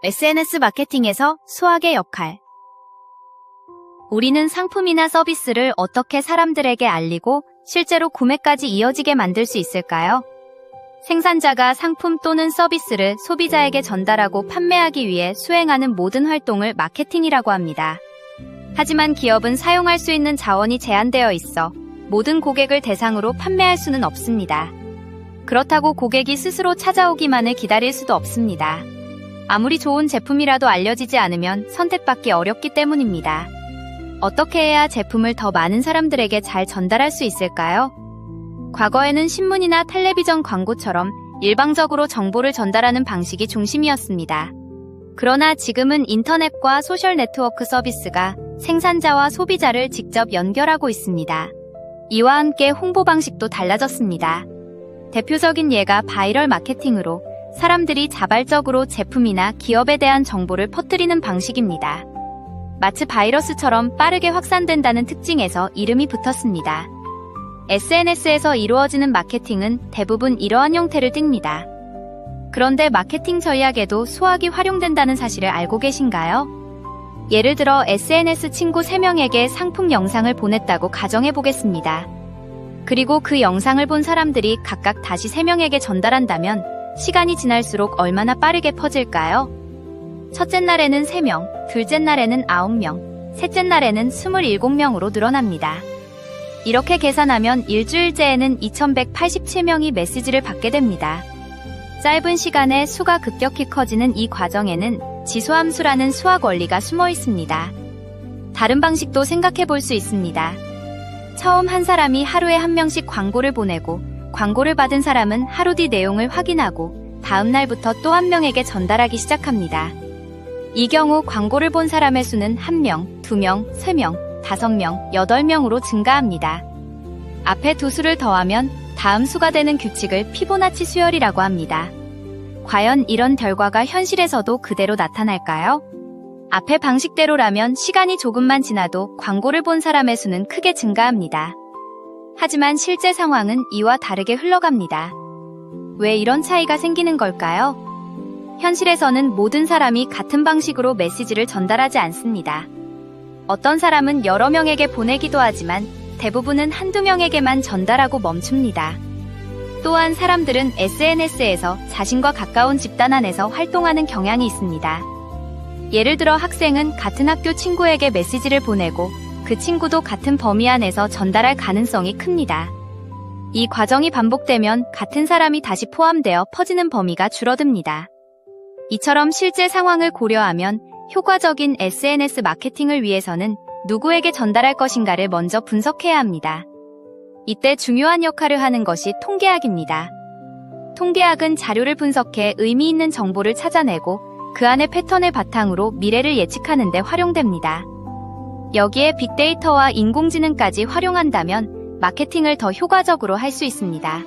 SNS 마케팅에서 수학의 역할. 우리는 상품이나 서비스를 어떻게 사람들에게 알리고 실제로 구매까지 이어지게 만들 수 있을까요? 생산자가 상품 또는 서비스를 소비자에게 전달하고 판매하기 위해 수행하는 모든 활동을 마케팅이라고 합니다. 하지만 기업은 사용할 수 있는 자원이 제한되어 있어 모든 고객을 대상으로 판매할 수는 없습니다. 그렇다고 고객이 스스로 찾아오기만을 기다릴 수도 없습니다. 아무리 좋은 제품이라도 알려지지 않으면 선택받기 어렵기 때문입니다. 어떻게 해야 제품을 더 많은 사람들에게 잘 전달할 수 있을까요? 과거에는 신문이나 텔레비전 광고처럼 일방적으로 정보를 전달하는 방식이 중심이었습니다. 그러나 지금은 인터넷과 소셜 네트워크 서비스가 생산자와 소비자를 직접 연결하고 있습니다. 이와 함께 홍보 방식도 달라졌습니다. 대표적인 예가 바이럴 마케팅으로 사람들이 자발적으로 제품이나 기업에 대한 정보를 퍼뜨리는 방식입니다. 마치 바이러스처럼 빠르게 확산된다는 특징에서 이름이 붙었습니다. SNS에서 이루어지는 마케팅은 대부분 이러한 형태를 띱니다. 그런데 마케팅 전략에도 수학이 활용된다는 사실을 알고 계신가요? 예를 들어 SNS 친구 3명에게 상품 영상을 보냈다고 가정해 보겠습니다. 그리고 그 영상을 본 사람들이 각각 다시 3명에게 전달한다면 시간이 지날수록 얼마나 빠르게 퍼질까요? 첫째 날에는 3명, 둘째 날에는 9명, 셋째 날에는 27명으로 늘어납니다. 이렇게 계산하면 일주일째에는 2187명이 메시지를 받게 됩니다. 짧은 시간에 수가 급격히 커지는 이 과정에는 지수함수라는 수학 원리가 숨어 있습니다. 다른 방식도 생각해 볼 수 있습니다. 처음 한 사람이 하루에 1명씩 광고를 보내고 광고를 받은 사람은 하루 뒤 내용을 확인하고 다음 날부터 또 1명에게 전달하기 시작합니다. 이 경우 광고를 본 사람의 수는 1명, 2명, 3명, 5명, 8명으로 증가합니다. 앞에 두 수를 더하면 다음 수가 되는 규칙을 피보나치 수열이라고 합니다. 과연 이런 결과가 현실에서도 그대로 나타날까요? 앞의 방식대로라면 시간이 조금만 지나도 광고를 본 사람의 수는 크게 증가합니다. 하지만 실제 상황은 이와 다르게 흘러갑니다. 왜 이런 차이가 생기는 걸까요? 현실에서는 모든 사람이 같은 방식으로 메시지를 전달하지 않습니다. 어떤 사람은 여러 명에게 보내기도 하지만 대부분은 한두 명에게만 전달하고 멈춥니다. 또한 사람들은 SNS에서 자신과 가까운 집단 안에서 활동하는 경향이 있습니다. 예를 들어 학생은 같은 학교 친구에게 메시지를 보내고 그 친구도 같은 범위 안에서 전달할 가능성이 큽니다. 이 과정이 반복되면 같은 사람이 다시 포함되어 퍼지는 범위가 줄어듭니다. 이처럼 실제 상황을 고려하면 효과적인 SNS 마케팅을 위해서는 누구에게 전달할 것인가를 먼저 분석해야 합니다. 이때 중요한 역할을 하는 것이 통계학입니다. 통계학은 자료를 분석해 의미 있는 정보를 찾아내고 그 안의 패턴을 바탕으로 미래를 예측하는 데 활용됩니다. 여기에 빅데이터와 인공지능까지 활용한다면 마케팅을 더 효과적으로 할 수 있습니다.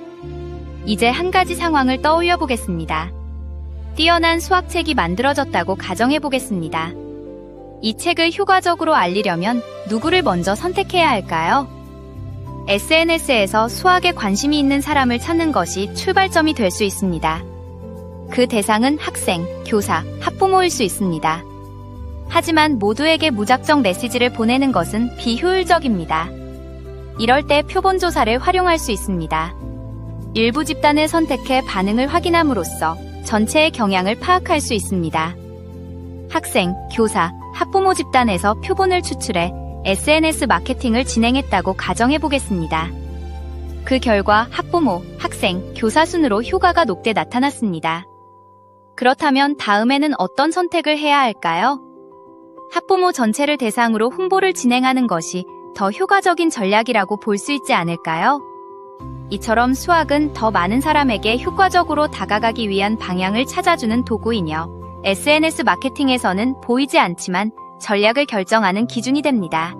이제 한 가지 상황을 떠올려 보겠습니다. 뛰어난 수학책이 만들어졌다고 가정해 보겠습니다. 이 책을 효과적으로 알리려면 누구를 먼저 선택해야 할까요? SNS에서 수학에 관심이 있는 사람을 찾는 것이 출발점이 될 수 있습니다. 그 대상은 학생, 교사, 학부모일 수 있습니다. 하지만 모두에게 무작정 메시지를 보내는 것은 비효율적입니다. 이럴 때 표본 조사를 활용할 수 있습니다. 일부 집단을 선택해 반응을 확인함으로써 전체의 경향을 파악할 수 있습니다. 학생, 교사, 학부모 집단에서 표본을 추출해 SNS 마케팅을 진행했다고 가정해 보겠습니다. 그 결과 학부모, 학생, 교사 순으로 효과가 높게 나타났습니다. 그렇다면 다음에는 어떤 선택을 해야 할까요? 학부모 전체를 대상으로 홍보를 진행하는 것이 더 효과적인 전략이라고 볼 수 있지 않을까요? 이처럼 수학은 더 많은 사람에게 효과적으로 다가가기 위한 방향을 찾아주는 도구이며 SNS 마케팅에서는 보이지 않지만 전략을 결정하는 기준이 됩니다.